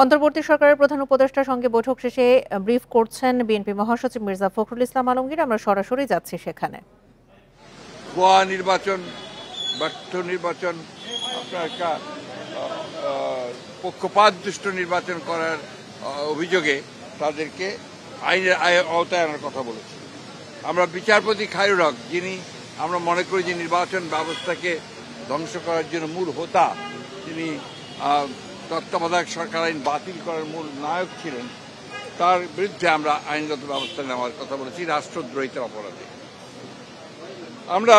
অন্তর্বর্তী সরকারের প্রধান উপদেষ্টার সঙ্গে বৈঠক শেষে ব্রিফ করছেন বিএনপি মহাসচিব মির্জা ফখরুল ইসলাম আলমগীর। আমরা সরাসরি যাচ্ছি সেখানে। ভুয়া নির্বাচন, ব্যর্থ নির্বাচন, আপনার একটা পক্ষপাতদুষ্ট নির্বাচন করার অভিযোগে তাদেরকে আইনের আওতায় আনার কথা বলেছি। আমরা বিচারপতি খায়রুল হক, যিনি আমরা মনে করি যে নির্বাচন ব্যবস্থাকে ধ্বংস করার জন্য মূল হোতা, তিনি তত্ত্বাবধায়ক সরকার আইন বাতিল করার মূল নায়ক ছিলেন, তার বিরুদ্ধে আমরা আইনগত ব্যবস্থা নেওয়ার কথা বলেছি রাষ্ট্রদ্রোহিতার অপরাধে। আমরা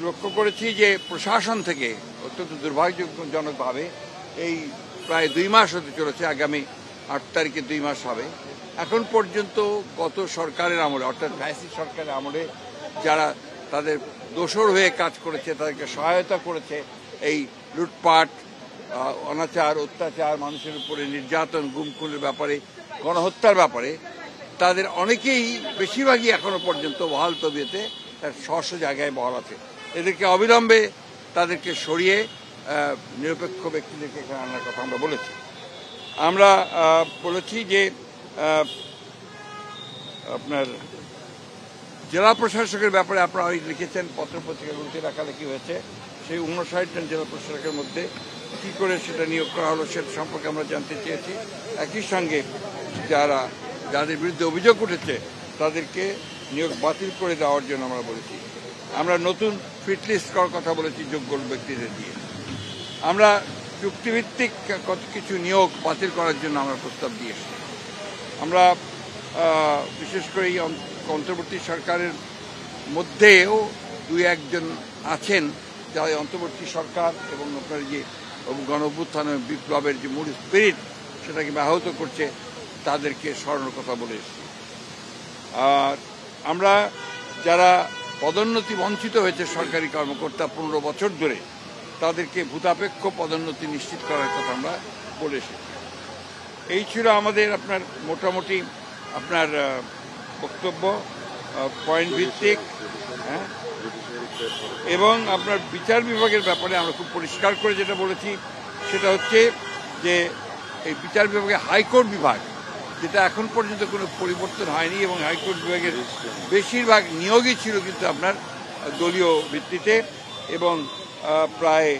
লক্ষ্য করেছি যে প্রশাসন থেকে অত্যন্ত দুর্ভাগ্যজনকভাবে এই প্রায় 2 মাস হতে চলেছে, আগামী 8 তারিখে 2 মাস হবে, এখন পর্যন্ত গত সরকারের আমলে অর্থাৎ ফ্যাসিস্ট সরকারের আমলে যারা তাদের দোসর হয়ে কাজ করেছে, তাদেরকে সহায়তা করেছে এই লুটপাট, অনাচার, অত্যাচার, মানুষের উপরে নির্যাতন, গুম খুনের ব্যাপারে, গণহত্যার ব্যাপারে, তাদের অনেকেই, বেশিরভাগই এখনো পর্যন্ত বহাল তবিয়তে তার স্ব জায়গায় বহাল আছে। এদেরকে অবিলম্বে তাদেরকে সরিয়ে নিরপেক্ষ ব্যক্তিদেরকে এখানে আনার কথা আমরা বলেছি। আমরা বলেছি যে আপনার জেলা প্রশাসকের ব্যাপারে আপনারা লিখেছেন, পত্রপত্রিকাগুলোতে লেখালেখি হয়েছে, সেই 59 জন জেলা প্রশাসকের মধ্যে কি করে সেটা নিয়োগ করা হলো সেটা সম্পর্কে আমরা জানতে চেয়েছি। একই সঙ্গে যাদের বিরুদ্ধে অভিযোগ উঠেছে তাদেরকে নিয়োগ বাতিল করে দেওয়ার জন্য আমরা বলেছি। আমরা নতুন ফিট লিস্ট করার কথা বলেছি যোগ্য ব্যক্তিদের দিয়ে। আমরা চুক্তিভিত্তিক কত কিছু নিয়োগ বাতিল করার জন্য আমরা প্রস্তাব দিয়েছি। আমরা বিশেষ করে এই অন্তর্বর্তী সরকারের মধ্যেও 2-1 জন আছেন যারা অন্তর্বর্তী সরকার এবং আপনার যে গণ-অভ্যুত্থান বিপ্লবের যে মূল স্পিরিট সেটাকে ব্যাহত করছে, তাদেরকে সরানোর কথা বলে এসেছি। আর আমরা যারা পদোন্নতি বঞ্চিত হয়েছে সরকারি কর্মকর্তা 15 বছর ধরে, তাদেরকে ভূতাপেক্ষ পদোন্নতি নিশ্চিত করার কথা আমরা বলে এসেছি। এই ছিল আমাদের আপনার মোটামুটি আপনার বক্তব্য, পয়েন্ট ভিত্তিক, হ্যাঁ। এবং আপনার বিচার বিভাগের ব্যাপারে আমরা খুব পরিষ্কার করে যেটা বলেছি সেটা হচ্ছে যে এই বিচার বিভাগে হাইকোর্ট বিভাগ, যেটা এখন পর্যন্ত কোনো পরিবর্তন হয়নি, এবং হাইকোর্ট বিভাগের বেশিরভাগ নিয়োগই ছিল কিন্তু আপনার দলীয় ভিত্তিতে, এবং প্রায়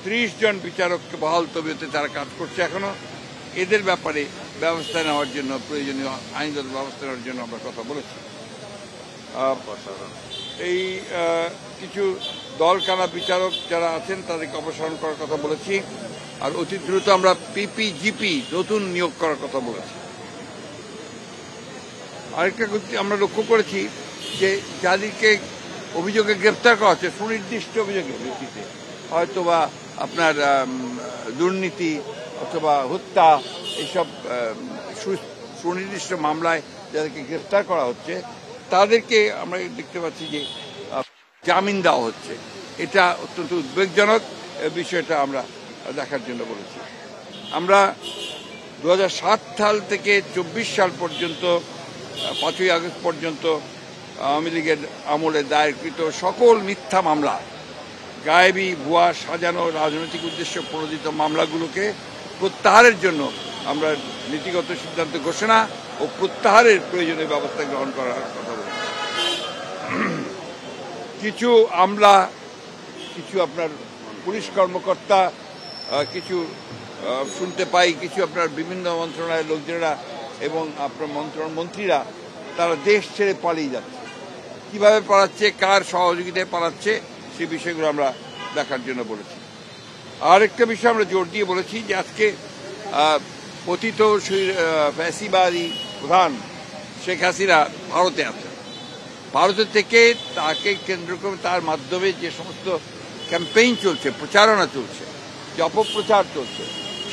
30 জন বিচারককে বহাল তবিয়তে তারা কাজ করছে এখনো। এদের ব্যাপারে ব্যবস্থা নেওয়ার জন্য, প্রয়োজনীয় আইনগত ব্যবস্থা নেওয়ার জন্য আমরা কথা বলেছি। এই কিছু দলকানা বিচারক যারা আছেন তাদেরকে অপসারণ করার কথা বলেছি। আর অতি দ্রুত আমরা পিপিজিপি নতুন নিয়োগ করার কথা বলেছি। আরেকটা আমরা লক্ষ্য করেছি যে যাদেরকে অভিযোগে গ্রেপ্তার করা হচ্ছে সুনির্দিষ্ট অভিযোগের ভিত্তিতে, হয়তোবা আপনার দুর্নীতি অথবা হত্যা, এইসব সুনির্দিষ্ট মামলায় যাদেরকে গ্রেপ্তার করা হচ্ছে তাদেরকে আমরা দেখতে পাচ্ছি যে জামিন দেওয়া হচ্ছে। এটা অত্যন্ত উদ্বেগজনক বিষয়টা আমরা দেখার জন্য বলেছি। আমরা 2007 সাল থেকে 24 সাল পর্যন্ত 5ই আগস্ট পর্যন্ত আওয়ামী লীগের আমলে দায়েরকৃত সকল মিথ্যা মামলা, গায়েবী, ভুয়া, সাজানো, রাজনৈতিক উদ্দেশ্যে প্রণোদিত মামলাগুলোকে প্রত্যাহারের জন্য আমরা নীতিগত সিদ্ধান্ত ঘোষণা ও প্রত্যাহারের প্রয়োজনীয় ব্যবস্থা গ্রহণ করার কথা বলেছি। কিছু আমলা, কিছু আপনার পুলিশ কর্মকর্তা, কিছু শুনতে পাই কিছু আপনার বিভিন্ন মন্ত্রণালয়ের লোকজনেরা এবং আপনার মন্ত্রীরা তারা দেশ ছেড়ে পালিয়ে যাচ্ছে। কিভাবে পালাচ্ছে, কার সহযোগিতায় পালাচ্ছে, সেই বিষয়গুলো আমরা দেখার জন্য বলেছি। আর একটা বিষয় আমরা জোর দিয়ে বলেছি যে আজকে পতিত ফ্যাসিবাদী প্রধান শেখ হাসিনা ভারতে আছেন। ভারতে থেকে তাকে কেন্দ্র করে তার মাধ্যমে যে সমস্ত ক্যাম্পেইন চলছে, প্রচারণা চলছে, যে অপপ্রচার চলছে,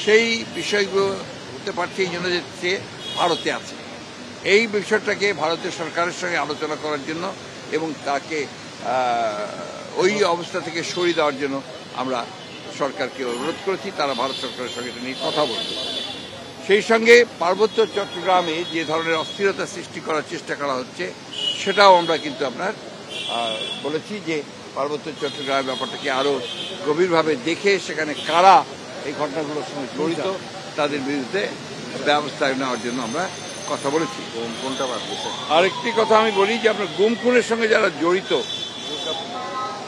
সেই বিষয়গুলো হতে পারছে এই জন্য যে সে ভারতে আছে। এই বিষয়টাকে ভারতের সরকারের সঙ্গে আলোচনা করার জন্য এবং তাকে ওই অবস্থা থেকে সরিয়ে দেওয়ার জন্য আমরা সরকারকে অনুরোধ করেছি। তারা ভারত সরকারের সঙ্গে এটা নিয়ে কথা বলবে। সেই সঙ্গে পার্বত্য চট্টগ্রামে যে ধরনের অস্থিরতা সৃষ্টি করার চেষ্টা করা হচ্ছে সেটাও আমরা কিন্তু আপনার বলেছি যে পার্বত্য চট্টগ্রামের ব্যাপারটাকে আরও গভীরভাবে দেখে সেখানে কারা এই ঘটনাগুলোর সঙ্গে জড়িত তাদের বিরুদ্ধে ব্যবস্থা নেওয়ার জন্য আমরা কথা বলেছি। কোনটা বাড়তেছে? আরেকটি কথা আমি বলি যে আপনার গুম খুনের সঙ্গে যারা জড়িত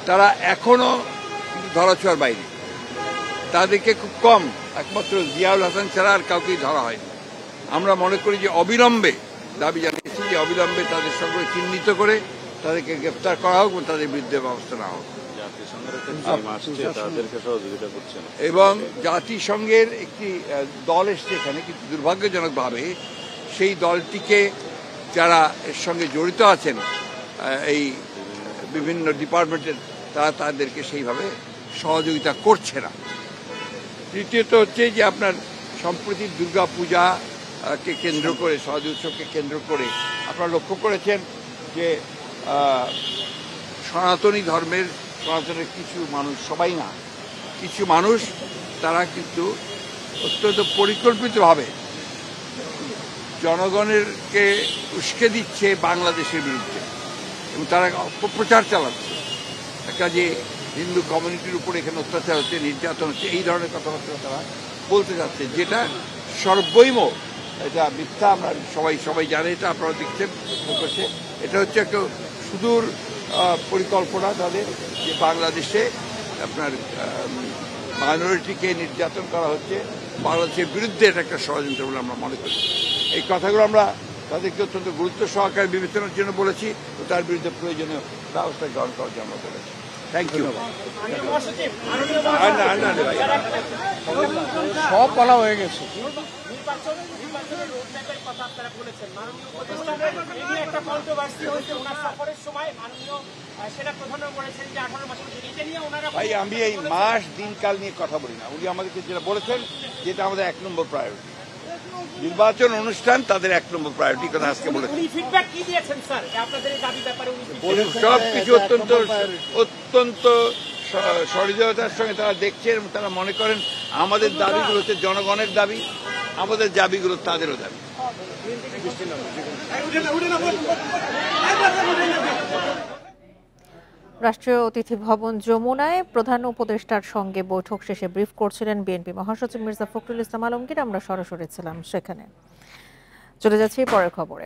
তারা এখনো ধরাছোঁয়ার বাইরে, তাদেরকে খুব কম, একমাত্র জিয়াউল হাসান ছাড়া আর কাউকেই ধরা হয়নি। আমরা মনে করি যে অবিলম্বে, দাবি জানিয়েছি যে অবিলম্বে তাদের সঙ্গে চিহ্নিত করে তাদেরকে গ্রেপ্তার করা হোক এবং তাদের বিরুদ্ধে ব্যবস্থা নেওয়া হোক। এবং জাতিসংঘের একটি দল এসছে এখানে, কিন্তু দুর্ভাগ্যজনকভাবে সেই দলটিকে যারা এর সঙ্গে জড়িত আছেন এই বিভিন্ন ডিপার্টমেন্টের, তারা তাদেরকে সেইভাবে সহযোগিতা করছে না। তৃতীয়ত হচ্ছে যে আপনার সম্প্রতি দুর্গা পূজাকে কেন্দ্র করে, সহজ উৎসবকে কেন্দ্র করে আপনারা লক্ষ্য করেছেন যে সনাতনী সনাতনের কিছু মানুষ, সবাই না, কিছু মানুষ তারা কিন্তু অত্যন্ত পরিকল্পিতভাবে জনগণেরকে উস্কে দিচ্ছে বাংলাদেশের বিরুদ্ধে এবং তারা অপপ্রচার চালাচ্ছে। একটা যে হিন্দু কমিউনিটির উপর এখানে অত্যাচার হচ্ছে, নির্যাতন হচ্ছে, এই ধরনের কথাবার্তা তারা বলতে যাচ্ছে, যেটা সর্বৈম এটা মিথ্যা। আমরা সবাই জানে, এটা আপনারা দেখছেন করছে। এটা হচ্ছে একটা সুদূর পরিকল্পনা তাদের, যে বাংলাদেশে আপনার মাইনরিটিকে নির্যাতন করা হচ্ছে, বাংলাদেশের বিরুদ্ধে এটা একটা ষড়যন্ত্র বলে আমরা মনে করি। এই কথাগুলো আমরা তাদেরকে অত্যন্ত গুরুত্ব সহকারে বিবেচনার জন্য বলেছি ও তার বিরুদ্ধে প্রয়োজনীয় ব্যবস্থা গ্রহণ করার জন্য বলেছি। Thank you. সব বলা হয়ে গেছে। ভাই, আমি এই মাস দিনকাল নিয়ে কথা বলি না। উনি আমাদেরকে যেটা বলেছেন, যেটা আমাদের 1 নম্বর প্রায়োরিটি, নির্বাচন অনুষ্ঠান তাদের 1 নম্বর প্রায়োরিটি কথা আজকে বলেছেন। সবকিছু অত্যন্ত সহৃদয়তার সঙ্গে তারা দেখছেন এবং তারা মনে করেন আমাদের দাবিগুলো হচ্ছে জনগণের দাবি, আমাদের দাবিগুলো তাদেরও দাবি। রাষ্ট্রীয় অতিথি ভবন যমুনায় প্রধান উপদেষ্টার সঙ্গে বৈঠক শেষে ব্রিফ করছিলেন বিএনপি মহাসচিব মির্জা ফখরুল ইসলাম আলমগীর। আমরা সরাসরি ছিলাম সেখানে। চলে যাচ্ছি পরের খবরে।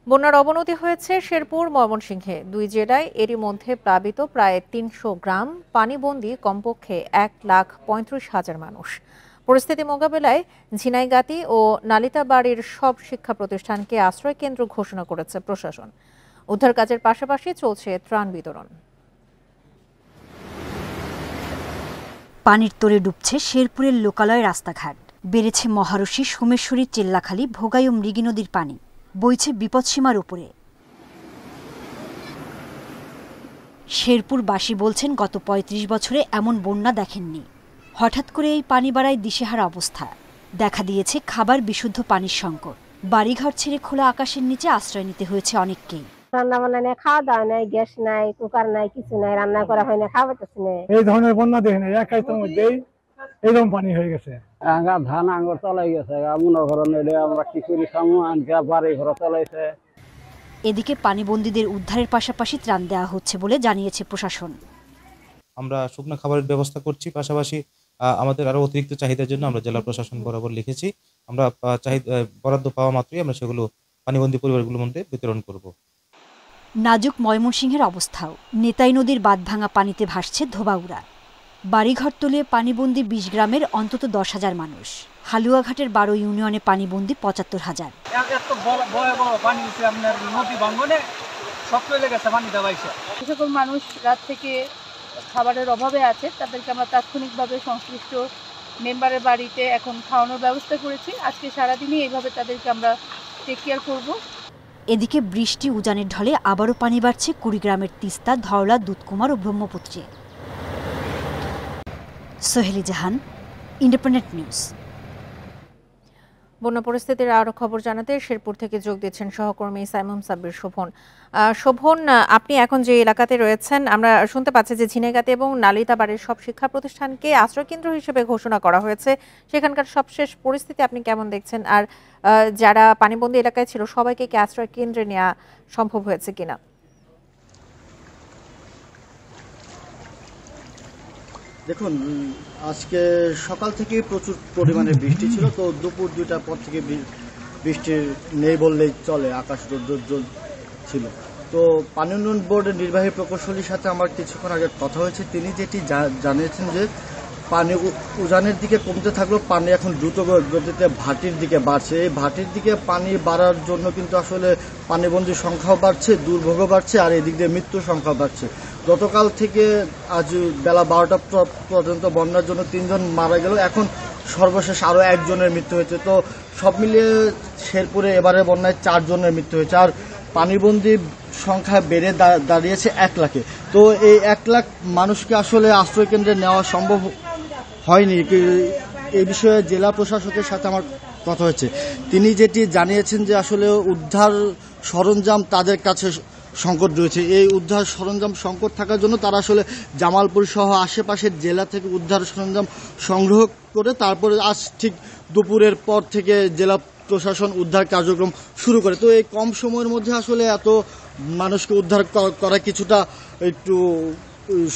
বন্যার অবনতি হয়েছে শেরপুর, ময়মনসিংহে, 2 জেলায়। এরই মধ্যে প্লাবিত প্রায় 300 গ্রাম, পানিবন্দী কমপক্ষে 1,35,000 মানুষ। পরিস্থিতি মোকাবেলায় ঝিনাইগাতি ও নালিতাবাড়ির সব শিক্ষা প্রতিষ্ঠানকে আশ্রয় কেন্দ্র ঘোষণা করেছে প্রশাসন। উদ্ধার কাজের পাশাপাশি চলছে ত্রাণ বিতরণ। পানির তোরে ডুবছে শেরপুরের লোকালয় রাস্তাঘাট, বেড়েছে মহারশী, সোমেশ্বরী, চেল্লাখালী, ভোগাই ও মৃগী নদীর পানি বইছে বিপদসীমার উপরে। শেরপুরবাসী বলছেন গত 35 বছরে এমন বন্যা দেখেননি। হঠাৎ করে এই পানি বাড়ায় দিশেহারা অবস্থা, দেখা দিয়েছে খাবার বিশুদ্ধ পানির সংকট। বাড়িঘর ছেড়ে খোলা আকাশের নিচে আশ্রয় নিতে হয়েছে অনেককেই। রান্না বান্না নেই, খাওয়া দাওয়া নেই, গ্যাস নাই, কুকার নাই, কিছু নাই, রান্না করা হয় না, খাওয়া যাচ্ছে না। এই ধরনের বন্যা দেখেন একাইতের মধ্যেই এরকম পানি হয়ে গেছে। ধান আঙ্গুর চলাই গেছে, মনে করেন আমরা কি করি খামু, বাড়ি ঘর চলাইছে। এদিকে পানিবন্দীদের উদ্ধারের পাশাপাশি ত্রাণ দেওয়া হচ্ছে বলে জানিয়েছে প্রশাসন। আমরা শুকনো খাবারের ব্যবস্থা করছি, পাশাপাশি আমাদের আরো অতিরিক্ত চাহিদার জন্য আমরা জেলা প্রশাসন বরাবর লিখেছি। আমরা বরাদ্দ পাওয়া মাত্রই আমরা সেগুলো পানিবন্দী পরিবারগুলোর মধ্যে বিতরণ করব। নাজুক ময়মনসিংহের অবস্থাও, নেতাই নদীর বাঁধ ভাঙা পানিতে ভাসছে ধোবাউড়া। বাড়িঘর তলিয়ে পানিবন্দী 20 গ্রামের অন্তত 10,000 মানুষ। হালুয়াঘাটের 12 ইউনিয়নে পানিবন্দী 75,000। সকল মানুষ রাত থেকে খাবারের অভাবে আছে, তাদেরকে আমরা তাৎক্ষণিকভাবে সংশ্লিষ্ট মেম্বারের বাড়িতে এখন খাওয়ানোর ব্যবস্থা করেছি। আজকে সারাদিনই এইভাবে তাদেরকে আমরা টেক কেয়ার করব। এদিকে বৃষ্টি উজানের ঢলে আবারও পানি বাড়ছে কুড়িগ্রামের তিস্তা, ধওলা, দুধকুমার ও ব্রহ্মপুত্রে। সোহেলি জাহান, ইন্ডিপেন্ডেন্ট নিউজ। বন্যা পরিস্থিতির আরো খবর জানাতে শেরপুর থেকে যোগ দিচ্ছেন সহকর্মী সাইমুম সাব্বির শোভন। শোভন, আপনি এখন যে এলাকাতে রয়েছেন, আমরা শুনতে পাচ্ছি যে ঝিনাইগাতি এবং নালিতাবাড়ির সব শিক্ষা প্রতিষ্ঠানকে আশ্রয়কেন্দ্র হিসেবে ঘোষণা করা হয়েছে। সেখানকার সবশেষ পরিস্থিতি আপনি কেমন দেখছেন? আর যারা পানিবন্দী এলাকায় ছিল সবাইকে কি আশ্রয় কেন্দ্রে নেওয়া সম্ভব হয়েছে কিনা? দেখুন আজকে সকাল থেকে প্রচুর পরিমাণে বৃষ্টি ছিল, তো দুপুর 2টার পর থেকে বৃষ্টি নেই বললেই চলে, আকাশ রৌদ্র ছিল। তো পানি উন্নয়ন বোর্ডের নির্বাহী প্রকৌশলীর সাথে আমার কিছুক্ষণ আগে কথা হয়েছে, তিনি যেটি জানিয়েছেন যে পানি উজানের দিকে কমতে থাকলেও পানি এখন দ্রুত গতিতে ভাটির দিকে বাড়ছে। এই ভাটির দিকে পানি বাড়ার জন্য কিন্তু আসলে পানিবন্দীর সংখ্যাও বাড়ছে, দুর্ভোগও বাড়ছে, আর এদিক দিয়ে মৃত্যুর সংখ্যা বাড়ছে। গতকাল থেকে আজ বেলা 12টা পর্যন্ত বন্যার জন্য 3 জন মারা গেল, এখন সর্বশেষ আরও 1 জনের মৃত্যু হয়েছে। তো সব মিলিয়ে শেরপুরে এবারে বন্যায় 4 জনের মৃত্যু হয়েছে, আর পানিবন্দী সংখ্যা বেড়ে দাঁড়িয়েছে 1 লাখে। তো এই 1 লাখ মানুষকে আসলে আশ্রয় কেন্দ্রে নেওয়া সম্ভব হয়নি। এই বিষয়ে জেলা প্রশাসকের সাথে আমার কথা হয়েছে, তিনি যেটি জানিয়েছেন যে আসলে উদ্ধার সরঞ্জাম তাদের কাছে সংকট রয়েছে। এই উদ্ধার সরঞ্জাম সংকট থাকার জন্য তারা আসলে জামালপুর সহ আশেপাশের জেলা থেকে উদ্ধার সরঞ্জাম সংগ্রহ করে তারপরে আজ ঠিক দুপুরের পর থেকে জেলা প্রশাসন উদ্ধার কার্যক্রম শুরু করে। তো এই কম সময়ের মধ্যে আসলে এত মানুষকে উদ্ধার করা কিছুটা একটু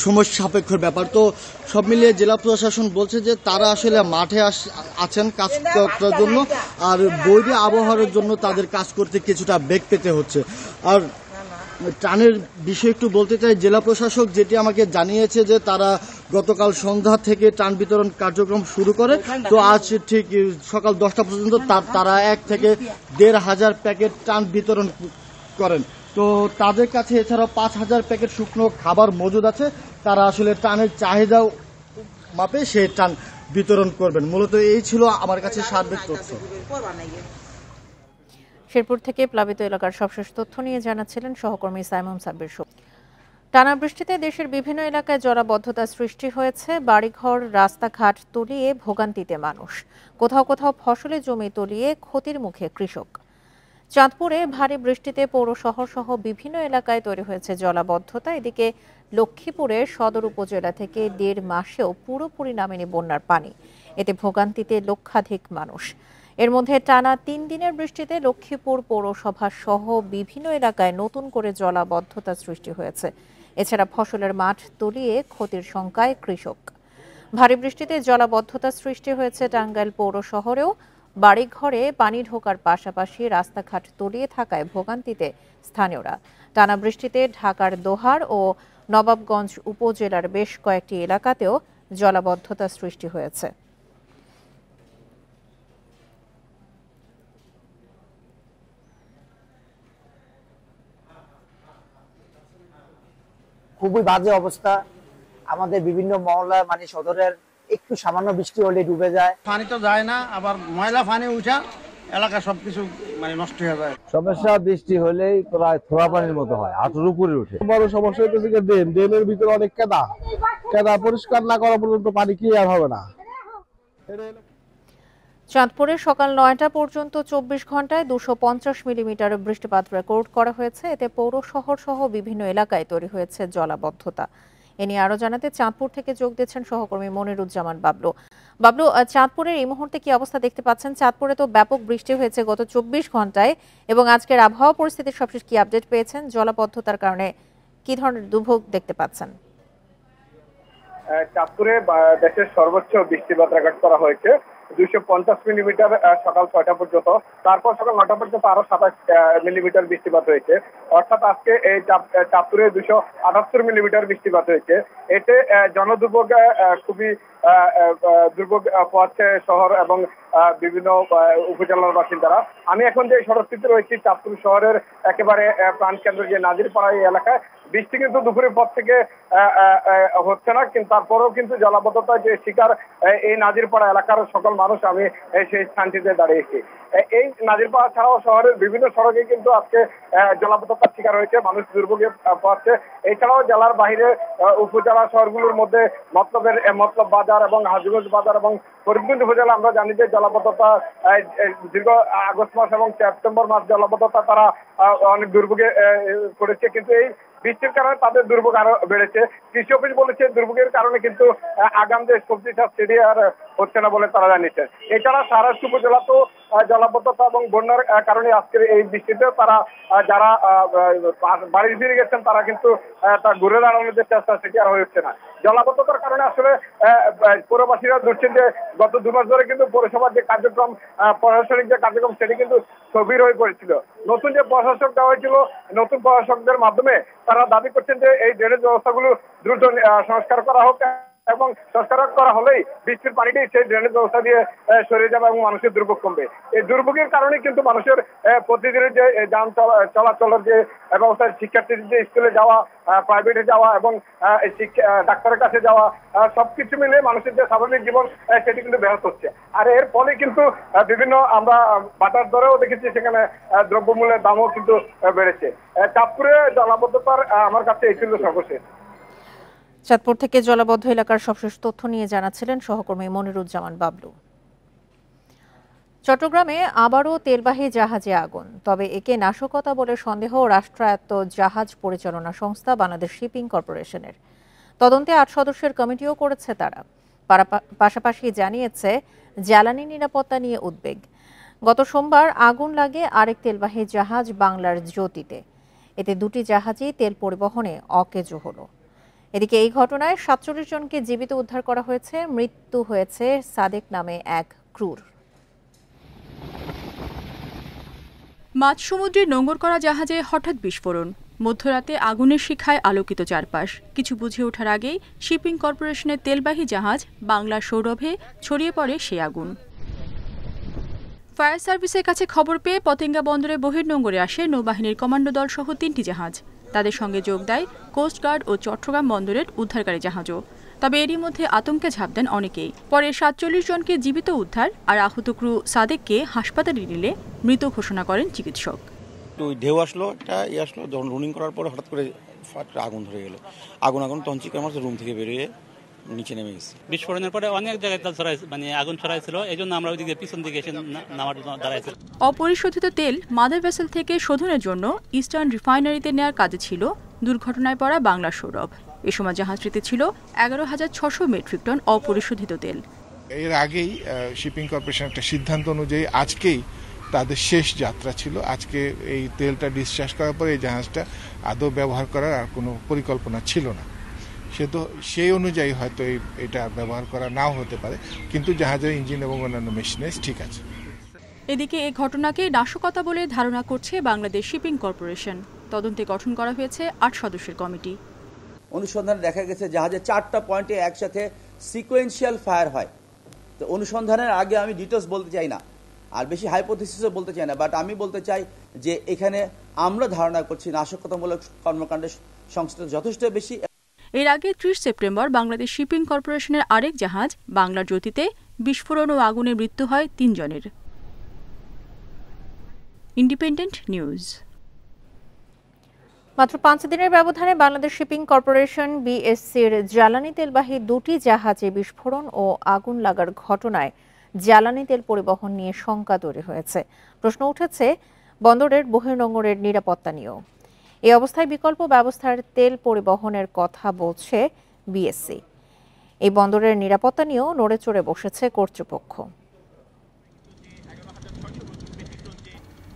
সময় সাপেক্ষর ব্যাপার। তো সব মিলিয়ে জেলা প্রশাসন বলছে যে তারা আসলে মাঠে আছেন কাজ করার জন্য, আর বৈরী আবহাওয়ার জন্য তাদের কাজ করতে কিছুটা বেগ পেতে হচ্ছে। আর ত্রাণের বিষয়ে একটু বলতে চাই, জেলা প্রশাসক যেটি আমাকে জানিয়েছে যে তারা গতকাল সন্ধ্যা থেকে ত্রাণ বিতরণ কার্যক্রম শুরু করে, তো আজ ঠিক সকাল 10টা পর্যন্ত তারা 1 থেকে 1,500 প্যাকেট ত্রাণ বিতরণ করেন। তো তাদের কাছে এছাড়াও 5,000 প্যাকেট শুকনো খাবার মজুদ আছে, তারা আসলে ত্রাণের চাহিদা মাপে সেই ত্রাণ বিতরণ করবেন। মূলত এই ছিল আমার কাছে সার্বিক তথ্য। শেরপুর থেকে প্লাবিত এলাকার সবশেষ তথ্য নিয়ে জানাচ্ছিলেন সহকর্মী সাইমন সাব্বির। টানা বৃষ্টিতে দেশের বিভিন্ন এলাকায় জলাবদ্ধতা সৃষ্টি হয়েছে, বাড়িঘর রাস্তাঘাট তলিয়ে ভোগান্তিতে মানুষ, কোথাও কোথাও ফসলের জমি তলিয়ে ক্ষতির মুখে কৃষক। চাঁদপুরে ভারী বৃষ্টিতে পৌর শহর সহ বিভিন্ন এলাকায় তৈরি হয়েছে জলাবদ্ধতা। এদিকে লক্ষ্মীপুরের সদর উপজেলা থেকে 1.5 মাসেও পুরোপুরি নামেনি বন্যার পানি, এতে ভোগান্তিতে লক্ষাধিক মানুষ। এর মধ্যে টানা 3 দিনের বৃষ্টিতে লক্ষ্মীপুর পৌরসভা সহ বিভিন্ন এলাকায় নতুন করে জলাবদ্ধতা সৃষ্টি হয়েছে। এছাড়া ফসলের মাঠ তলিয়ে ক্ষতির শঙ্কায় কৃষক। ভারী বৃষ্টিতে জলাবদ্ধতা সৃষ্টি হয়েছে টাঙ্গাইল পৌর শহরেও, বাড়িঘরে পানি ঢোকার পাশাপাশি রাস্তাঘাট তলিয়ে থাকায় ভোগান্তিতে স্থানীয়রা। টানা বৃষ্টিতে ঢাকার দোহার ও নবাবগঞ্জ উপজেলার বেশ কয়েকটি এলাকাতেও জলাবদ্ধতা সৃষ্টি হয়েছে। খুবই বাজে অবস্থা আমাদের বিভিন্ন মহল্লা, মানে সদরের একটু সামান্য বৃষ্টি হলে ডুবে যায়, পানি তো যায় না, আবার ময়লা পানি উঠা এলাকা সবকিছু মানে নষ্ট হয়ে যায়। সমস্যা বৃষ্টি হলেই প্রায় থোড়া পানির মতো হয়, হাঁটুর উপরে উঠে। বড় সমস্যা হচ্ছে ড্রেনের ভিতরে অনেক কেদা পরিষ্কার না করা পর্যন্ত পানি কি আর হবে না। চাঁদপুরে সকাল 9টা পর্যন্ত 24 ঘন্টায় 250 মিলিমিটার বৃষ্টিপাত রেকর্ড করা হয়েছে। এতে পৌর শহর সহ বিভিন্ন এলাকায় তৈরি হয়েছে জলাবদ্ধতা। এ নিয়ে আরো জানাতে চাঁদপুর থেকে যোগ দিচ্ছেন সহকর্মী মনিরুজ্জামান বাবলু। চাঁদপুরের এই মুহূর্তে কি অবস্থা দেখতে পাচ্ছেন? চাঁদপুরে তো ব্যাপক বৃষ্টি হয়েছে গত 24 ঘন্টায়, এবং আজকের আবহাওয়া পরিস্থিতির সবশেষ কি আপডেট পেয়েছেন? জলাবদ্ধতার কারণে কি ধরনের দুর্ভোগ দেখতে পাচ্ছেন? চাঁদপুরে দেশের সর্বোচ্চ বৃষ্টিপাত রেকর্ড করা হয়েছে 250 মিলিমিটার সকাল 6টা পর্যন্ত। তারপর সকাল 9টা পর্যন্ত আরো 27 মিলিমিটার বৃষ্টিপাত হয়েছে। অর্থাৎ আজকে এই চাঁদপুরে 278 মিলিমিটার বৃষ্টিপাত হয়েছে। এতে জনদুর্ভোগ খুবই দুর্ভোগ পোহাচ্ছে শহর এবং বিভিন্ন উপজেলার বাসিন্দারা। আমি এখন যে সড়কটিতে রয়েছি চাঁদপুর শহরের একেবারে প্রাণকেন্দ্র যে নাজিরপাড়া এই এলাকায়, বৃষ্টি কিন্তু দুপুরের পর থেকে হচ্ছে না, কিন্তু তারপরেও কিন্তু জলাবদ্ধতার যে শিকার এই নাজিরপাড়া এলাকার সকল মানুষ। আমি সেই স্থানটিতে দাঁড়িয়েছি। এই নাজিরপাড়া ছাড়াও শহরের বিভিন্ন সড়কে কিন্তু আজকে জলাবদ্ধতার শিকার হয়েছে, মানুষ দুর্ভোগে পড়ছে। এছাড়াও জেলার বাইরে উপজেলা শহরগুলোর মধ্যে মতলব বাজার এবং হাজীগঞ্জ বাজার এবং ফরিদগঞ্জ উপজেলা আমরা জানি যে জলাবদ্ধতা দীর্ঘ আগস্ট মাস এবং সেপ্টেম্বর মাস জলাবদ্ধতা তারা অনেক দুর্ভোগে পড়েছে, কিন্তু এই বৃষ্টির কারণে তাদের দুর্ভোগ আরো বেড়েছে। কৃষি অফিস বলেছে দুর্ভোগের কারণে কিন্তু আগাম যে সবজি চাষ সেটি আর হচ্ছে না বলে তারা জানিয়েছেন। এছাড়া সারাস্তি উপজেলাতেও জলাবদ্ধতা এবং বন্যার কারণে আজকের এই বৃষ্টিতে তারা যারা বাড়ি ফিরে গেছেন তারা কিন্তু তা ঘুরে দাঁড়ানোর যে চেষ্টা সেটি আর হচ্ছে না। জলাবদ্ধতার কারণে আসলে পৌরবাসীরা ধরছেন যে গত 2 মাস ধরে কিন্তু পৌরসভার যে কার্যক্রম, প্রশাসনিক যে কার্যক্রম সেটি কিন্তু স্থবির হয়ে পড়েছিল। নতুন যে প্রশাসক দেওয়া হয়েছিল, নতুন প্রশাসকদের মাধ্যমে তারা দাবি করছেন যে এই ড্রেনেজ ব্যবস্থাগুলো দ্রুত সংস্কার করা হোক এবং সংস্কার করা হলেই বৃষ্টির পানিটি সেই ড্রেনেজ ব্যবস্থা দিয়ে সরে যাবে এবং মানুষের দুর্ভোগ কমবে। এই দুর্ভোগের কারণে কিন্তু মানুষের প্রতিদিনের যে যান চলাচলের যে ব্যবস্থা, শিক্ষার্থীদের যে স্কুলে যাওয়া, প্রাইভেটে যাওয়া এবং ডাক্তারের কাছে যাওয়া, সবকিছু মিলে মানুষের যে স্বাভাবিক জীবন সেটি কিন্তু ব্যাহত হচ্ছে। আর এর ফলে কিন্তু বিভিন্ন আমরা বাটার দরেও দেখেছি সেখানে দ্রব্যমূল্যের দামও কিন্তু বেড়েছে। চাঁদপুরে জলাবদ্ধতার আমার কাছে এই ছিল সর্বশেষ। চাঁদপুর থেকে জলাবদ্ধ এলাকার সবশেষ তথ্য নিয়ে জানাচ্ছিলেন সহকর্মী মনিরুজ্জামান বাবলু। চট্টগ্রামে আবারও তেলবাহী জাহাজে আগুন, তবে একে নাশকতা বলে সন্দেহ রাষ্ট্রায়ত্ত জাহাজ পরিচালনা সংস্থা বাংলাদেশ শিপিং কর্পোরেশনের। তদন্তে 8 সদস্যের কমিটিও করেছে তারা। পাশাপাশি জানিয়েছে জ্বালানি নিরাপত্তা নিয়ে উদ্বেগ। গত সোমবার আগুন লাগে আরেক তেলবাহী জাহাজ বাংলার জ্যোতিতে। এতে 2টি জাহাজই তেল পরিবহনে অকেজো হলো। এদিকে এই ঘটনায় 47 জনকে জীবিত উদ্ধার করা হয়েছে। মৃত্যু হয়েছে সাদেক নামে এক ক্রুর। মাঝ সমুদ্রে নোঙর করা জাহাজে হঠাৎ বিস্ফোরণ, মধ্যরাতে আগুনের শিখায় আলোকিত চারপাশ। কিছু বুঝে ওঠার আগেই শিপিং কর্পোরেশনের তেলবাহী জাহাজ বাংলার সৌরভে ছড়িয়ে পড়ে সেই আগুন। ফায়ার সার্ভিসের কাছে খবর পেয়ে পতেঙ্গা বন্দরে বহির্নোঙরে আসে নৌবাহিনীর কমান্ডো দল সহ 3টি জাহাজ। তাদের সঙ্গে যোগ দেয় কোস্টগার্ড ও চট্টগ্রাম বন্দরের উদ্ধারকারী জাহাজও। তবে এরই মধ্যে আতঙ্কে ঝাঁপ দেন অনেকেই। পরে 47 জনকে জীবিত উদ্ধার আর আহত ক্রু সাদেককে হাসপাতালে নিলে মৃত ঘোষণা করেন চিকিৎসক। ঢেউ আসলো, যখন রুনিং করার পরে হঠাৎ করে আগুন ধরে গেল। আগুন তখন চিৎকার মারছে, রুম থেকে বেরিয়ে নিচে নেমে গেছে। বিস্ফোরণের পরে অনেক জায়গায় আগুন ছড়াইছিল, এই জন্য আমরা ওইদিকে পিছন দিকে এসে নামার জন্য দাঁড়াইছি। অপরিশোধিত তেল মাদার ভেসেল থেকে শোধনের জন্য ইস্টার্ন রিফাইনারিতে নেওয়ার কাজে ছিল দুর্ঘটনায় পড়া বাংলার সৌরভ। এ সময় জাহাজটিতে ছিল 11,600 মেট্রিক টন অপরিশোধিত তেল। এর আগেই শিপিং কর্পোরেশন একটা সিদ্ধান্ত অনুযায়ী আজকেই তাদের শেষ যাত্রা ছিল। আজকে এই তেলটা ডিসচার্জ করার পরে এই জাহাজটা আদৌ ব্যবহার করার আর কোনো পরিকল্পনা ছিল না। সেই অনুযায়ী হয়তো এটা ব্যবহার করা নাও হতে পারে, কিন্তু জাহাজের ইঞ্জিন এবং অন্যান্য মেশিনারিজ ঠিক আছে। এদিকে এই ঘটনাকে নাশকতা বলে ধারণা করছে বাংলাদেশ শিপিং কর্পোরেশন। তদন্তে গঠন করা হয়েছে 8 সদস্যের কমিটি। অনুসন্ধানে দেখা গেছে জাহাজে 4টা পয়েন্টে একসাথে সিকোয়েন্সিয়াল ফায়ার হয়। তো অনুসন্ধানের আগে আমি ডিটেলস বলতে চাই না, আর বেশি হাইপোথিসিসও বলতে চাই না, বাট আমি বলতে চাই যে এখানে আমরা ধারণা করছি নাশকতামূলক কর্মকাণ্ডের সংশ্লিষ্ট যথেষ্ট বেশি। এর আগে 30 সেপ্টেম্বর বাংলাদেশ শিপিং কর্পোরেশনের আরেক জাহাজ বাংলার জ্যোতিতে বিস্ফোরণ ও আগুনে মৃত্যু হয় 3 জনের। Independent news. মাত্র 5 দিনের ব্যবধানে বাংলাদেশ শিপিং কর্পোরেশন বিএসসির জ্বালানি তেলবাহী 2টি জাহাজে বিস্ফোরণ ও আগুন লাগার ঘটনায় জ্বালানি তেল পরিবহন নিয়ে শঙ্কা তৈরি হয়েছে। প্রশ্ন উঠেছে বন্দরের বহির্নোঙরের নিরাপত্তা নিয়েও। এই অবস্থায় বিকল্প ব্যবস্থার তেল পরিবহনের কথা বলছে বিএসসি। এই বন্দরের নিরাপত্তা নিয়েও নড়ে চড়ে বসেছে কর্তৃপক্ষ।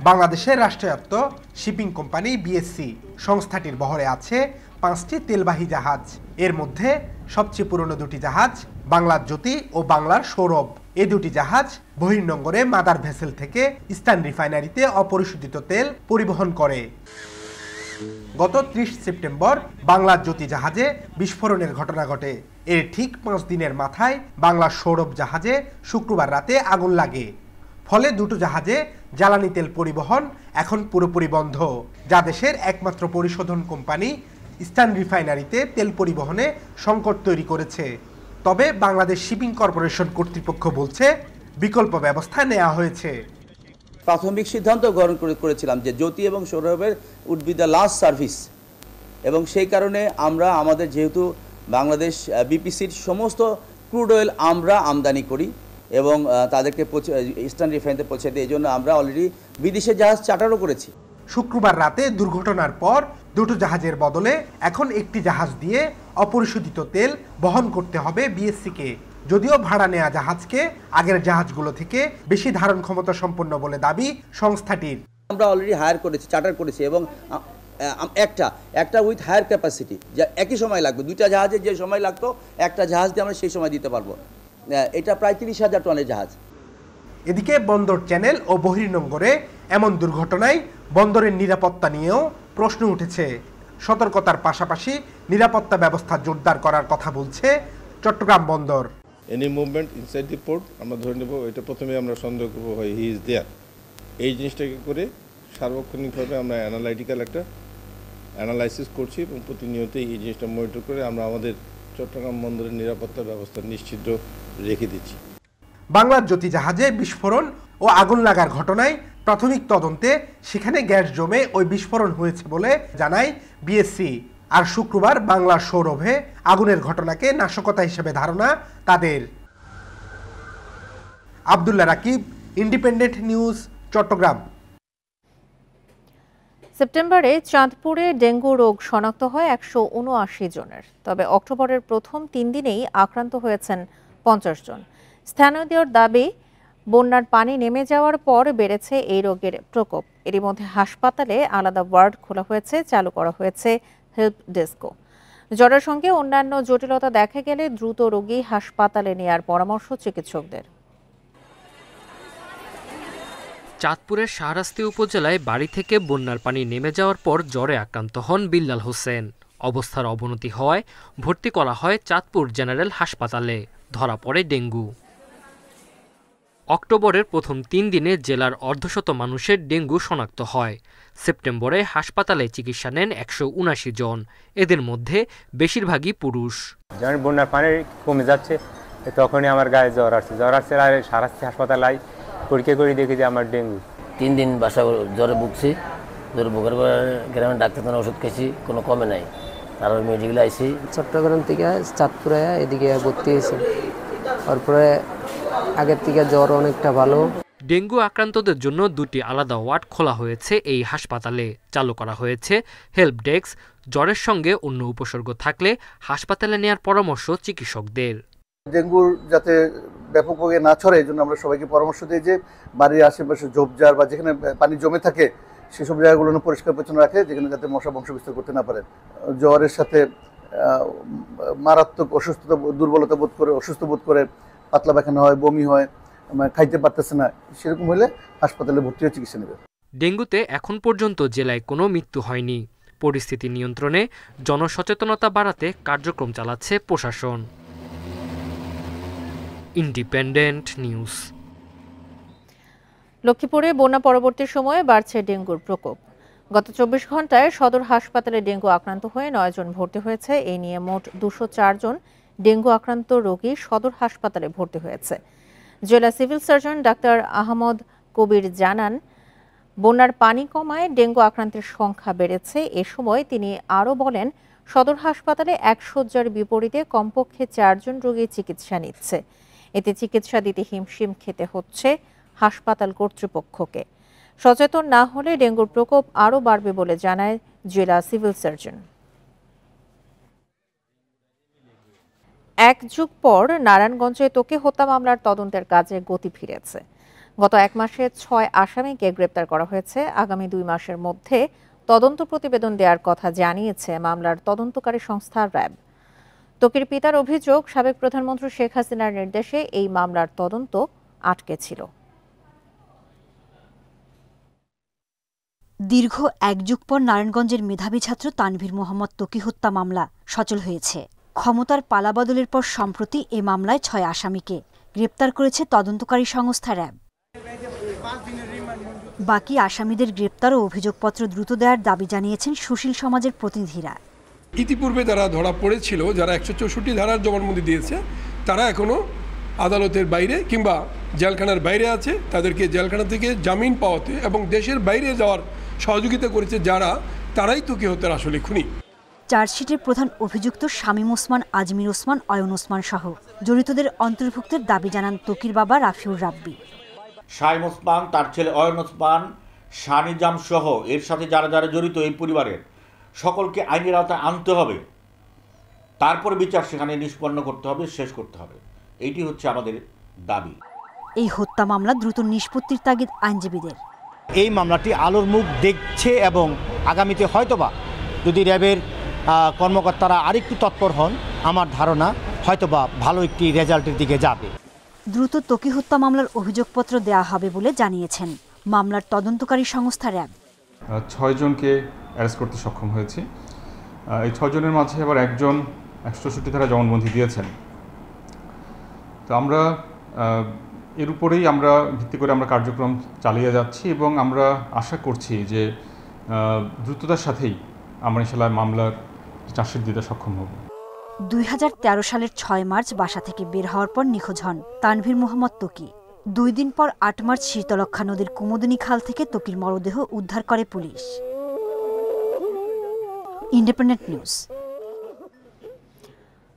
বাংলাদেশের রাষ্ট্রায়ত্ত শিপিং কোম্পানি বিএসসি সংস্থাটির বহরে আছে 5টি তেলবাহী জাহাজ। এর মধ্যে সবচেয়ে পুরনো 2টি জাহাজ বাংলার জ্যোতি ও বাংলার সৌরভ। এই 2টি জাহাজ বহির্নোঙরে মাদার ভেসেল থেকে ইস্টার্ন রিফাইনারিতে অপরিশোধিত তেল পরিবহন করে। গত 30 সেপ্টেম্বর বাংলার জ্যোতি জাহাজে বিস্ফোরণের ঘটনা ঘটে। এর ঠিক 5 দিনের মাথায় বাংলার সৌরভ জাহাজে শুক্রবার রাতে আগুন লাগে। ফলে 2টো জাহাজে জ্বালানি তেল পরিবহন এখন পুরোপুরি বন্ধ, যা দেশের একমাত্র পরিশোধন কোম্পানি ইস্টার্ন রিফাইনারিতে তেল পরিবহনে সংকট তৈরি করেছে। তবে বাংলাদেশ শিপিং কর্পোরেশন কর্তৃপক্ষ বলছে বিকল্প ব্যবস্থা নেওয়া হয়েছে। প্রাথমিক সিদ্ধান্ত গ্রহণ করেছিলাম যে জ্যোতি এবং সৌরভের would be the last service, এবং সেই কারণে আমরা আমাদের যেহেতু বাংলাদেশ বিপিসির সমস্ত ক্রুড অয়েল আমরা আমদানি করি এবং তাদেরকে ইস্টার্ন রিফাইনারিতে পৌঁছে দিই, এই জন্য আমরা অলরেডি বিদেশে জাহাজ চার্টারও করেছি। শুক্রবার রাতে দুর্ঘটনার পর 2টো জাহাজের বদলে এখন একটি জাহাজ দিয়ে অপরিশোধিত তেল বহন করতে হবে বিএসসিকে। যদিও ভাড়া নেওয়া জাহাজকে আগের জাহাজগুলো থেকে বেশি ধারণ ক্ষমতা সম্পন্ন বলে দাবি সংস্থাটির। আমরা অলরেডি হায়ার করেছি, চার্টার করেছি এবং একটা উইথ হায়ার ক্যাপাসিটি, যা একই সময় লাগবে। 2টা জাহাজে যে সময় লাগতো একটা জাহাজ দিয়ে আমরা সেই সময় দিতে পারবো। এটা প্রায় 30,000 টনের জাহাজ। এদিকে বন্দর চ্যানেল ও বহির্নোঙরে এমন দুর্ঘটনায় বন্দরের নিরাপত্তা নিয়েও প্রশ্ন উঠেছে। সতর্কতার পাশাপাশি নিরাপত্তা ব্যবস্থা জোরদার করার কথা বলছে চট্টগ্রাম বন্দর। এনি মুভমেন্ট ইনসাইড দি পোর্ট আমরা ধরে নেব, এটা প্রথমে আমরা সন্দেহ করবো হয় হি ইজ দেয়ার। এই জিনিসটাকে করে সার্বক্ষণিকভাবে আমরা অ্যানালাইটিক্যাল একটা অ্যানালাইসিস করছি এবং প্রতিনিয়তই এই জিনিসটা মনিটর করে আমরা আমাদের চট্টগ্রাম বন্দরের নিরাপত্তা ব্যবস্থা নিশ্চিত রেখে দিচ্ছি। বাংলার জ্যোতি জাহাজে বিস্ফোরণ ও আগুন লাগার ঘটনায় প্রাথমিক তদন্তে সেখানে গ্যাস জমে ওই বিস্ফোরণ হয়েছে বলে জানায় বিএসসি। আর শুক্রবার বাংলার সৌরভে আগুনের ঘটনাকে নাশকতা হিসেবে ধারণা তাদের। Abdullah Rakib, independent news, Chittagong. সেপ্টেম্বরে চাঁদপুরে ডেঙ্গু রোগ শনাক্ত হয় 179 জনের, তবে অক্টোবরের প্রথম 3 দিনেই আক্রান্ত হয়েছেন 50 জন। স্থানীয়দের দাবি, বন্যার পানি নেমে যাওয়ার পর বেড়েছে এই রোগের প্রকোপ। এরই মধ্যে হাসপাতালে আলাদা ওয়ার্ড খোলা হয়েছে, চালু করা হয়েছে হেল্প ডেস্কও। জ্বরের সঙ্গে অন্যান্য জটিলতা দেখা গেলে দ্রুত রোগী হাসপাতালে নেয়ার পরামর্শ চিকিৎসকদের। চাঁদপুরের শাহরাস্তি উপজেলায় বাড়ি থেকে বন্যার পানি নেমে যাওয়ার পর জ্বরে আক্রান্ত হন বিল্লাল হোসেন। অবস্থার অবনতি হওয়ায় ভর্তি করা হয় চাঁদপুর জেনারেল হাসপাতালে। ধরা পড়ে ডেঙ্গু। অক্টোবরের প্রথম 3 দিনে জেলার অর্ধশত মানুষের ডেঙ্গু শনাক্ত হয়। সেপ্টেম্বরে হাসপাতালে চিকিৎসা নেন 179 জন, এদের মধ্যে বেশিরভাগই পুরুষ। যখন বন্যার পানি কমে যাচ্ছে তখনই আমার গায়ে জ্বর আসছে আর শাহরাস্তি হাসপাতালে পরীক্ষা করে দেখি যে আমার ডেঙ্গু। 3 দিন বাসা জ্বরে ভুগছি, জ্বরে ভোগার পর গ্রামের ডাক্তারখানা ওষুধ খেয়েছি, কোনো কমে নাই। তারপর মেডিকেলে আইসি, চট্টগ্রাম থেকে চাঁদপুরে এদিকে ভর্তি হয়েছি। তারপরে আগের থেকে জ্বর অনেকটা ভালো। ডেঙ্গু আক্রান্তদের জন্য 2টি আলাদা ওয়ার্ড খোলা হয়েছে এই হাসপাতালে। চালু করা হয়েছে হেল্প ডেস্ক। জ্বরের সঙ্গে অন্য উপসর্গ থাকলে হাসপাতালে নেওয়ার পরামর্শ চিকিৎসকদের। ডেঙ্গুর যাতে ব্যাপকভাবে না ছড়ে এই জন্য আমরা সবাইকে পরামর্শ দিই যে বাড়ির আশেপাশে ঝোপঝাড় বা যেখানে পানি জমে থাকে সেসব জায়গাগুলো পরিষ্কার পরিচ্ছন্ন রাখে, যেখানে যাতে মশা বংশ বিস্তার করতে না পারে। জ্বরের সাথে মারাত্মক অসুস্থতা, দুর্বলতা বোধ করে, অসুস্থ বোধ করে, পাতলা পায়খানা হয়, বমি হয়, খাইতে পারতেছে না, সেরকম হলে হাসপাতালে ভর্তি হয়ে চিকিৎসা নেবে। ডেঙ্গুতে এখন পর্যন্ত জেলায় কোনো মৃত্যু হয়নি। পরিস্থিতি নিয়ন্ত্রণে জনসচেতনতা বাড়াতে কার্যক্রম চালাচ্ছে প্রশাসন। Independent news. লক্ষ্মীপুরে বন্যা পরবর্তী সময়ে বাড়ছে ডেঙ্গুর প্রকোপ। গত 24 ঘন্টায় সদর হাসপাতালে ডেঙ্গু আক্রান্ত হয়ে 9 জন ভর্তি হয়েছে। এই নিয়ে মোট 204 জন ডেঙ্গু আক্রান্ত রোগী সদর হাসপাতালে ভর্তি হয়েছে। জেলা সিভিল সার্জন ডাক্তার আহমদ কবির জানান, বন্যার পানি কমায় ডেঙ্গু আক্রান্তের সংখ্যা বেড়েছে। এ সময় তিনি আরও বলেন, সদর হাসপাতালে 1 শয্যার বিপরীতে কমপক্ষে 4 জন রোগী চিকিৎসা নিচ্ছে। এতে চিকিৎসা দিতে হিমশিম খেতে হচ্ছে হাসপাতাল কর্তৃপক্ষকে। সচেতন না হলে ডেঙ্গুর প্রকোপ আরও বাড়বে বলে জানায় জেলা সিভিল সার্জন। 1 যুগ পর নারায়ণগঞ্জে তোকে হত্যা মামলার তদন্তের কাজে গতি ফিরেছে। গত 1 মাসে 6 আসামিকে গ্রেপ্তার করা হয়েছে। আগামী 2 মাসের মধ্যে তদন্ত প্রতিবেদন দেওয়ার কথা জানিয়েছে মামলার তদন্তকারী সংস্থা র্যাব। তোকির পিতার অভিযোগ, সাবেক প্রধানমন্ত্রী শেখ হাসিনার নির্দেশে এই মামলার তদন্ত আটকে ছিল। দীর্ঘ 1 যুগ পর নারায়ণগঞ্জের মেধাবী ছাত্র তানভীর মোহাম্মদ তোকি হত্যা মামলা সচল হয়েছে। ক্ষমতার পালাবদলের পর সম্প্রতি এ মামলায় 6 আসামিকে গ্রেপ্তার করেছে তদন্তকারী সংস্থা র্যাব। বাকি আসামিদের গ্রেপ্তার ও অভিযোগপত্র দ্রুত দেওয়ার দাবি জানিয়েছেন সুশীল সমাজের প্রতিনিধিরা। ইতিপূর্বে যারা ধরা পড়েছিল, যারা 164 ধারার জবানবন্দি দিয়েছে, তারা এখনো আদালতের বাইরে কিংবা জেলখানার বাইরে আছে। তাদেরকে জেলখানা থেকে জামিন পাওয়াতে এবং দেশের বাইরে যাওয়ার সহযোগিতা করেছে যারা, তারাই তোকি হত্যার আসলে খুনি। চার্জশিটের প্রধান অভিযুক্ত শামীম ওসমান, আজমির ওসমান, অয়ন ওসমান সহ জড়িতদের অন্তর্ভুক্তের দাবি জানান তোকির বাবা রাফিউর রাব্বি। শামীম ওসমান, তার ছেলে অয়ন ওসমান, শানিজাম সহ এর সাথে যারা যারা জড়িত এই পরিবারের সকলকে আইনের আওতায় আনতে হবে। তারপর বিচার সেখানে নিষ্পন্ন করতে হবে, শেষ করতে হবে। এইটি হচ্ছে আমাদের দাবি। এই হত্যা মামলা দ্রুত নিষ্পত্তির তাগিদ আইনজীবীদের। এই মামলাটি আলোর মুখ দেখছে এবং আগামীতে হয়তোবা যদি র্যাবের কর্মকর্তারা আরেকটু তৎপর হন, আমার ধারণা হয়তোবা ভালো একটি রেজাল্টের দিকে যাবে। দ্রুত ত্বকী হত্যা মামলার অভিযোগপত্র দেয়া হবে বলে জানিয়েছেন মামলার তদন্তকারী সংস্থা র্যাব। 6 জনকে অ্যারেস্ট করতে সক্ষম হয়েছি। এই 6 জনের মাঝে আবার একজন 164 ধারা জবানবন্দি দিয়েছেন। তো আমরা এর উপরেই আমরা ভিত্তি করে আমরা কার্যক্রম চালিয়ে যাচ্ছি এবং আমরা আশা করছি যে দ্রুততার সাথেই আমরা ইনশাআল্লাহ মামলার চার্জশিট দিতে সক্ষম হব। 2013 সালের 6 মার্চ বাসা থেকে বের হওয়ার পর নিখোঁজ হন তানভীর মোহাম্মদ ত্বকী। 2 দিন পর 8 মার্চ শীতলক্ষা নদীর কুমুদিনী খাল থেকে ত্বকীর মরদেহ উদ্ধার করে পুলিশ। Independent news.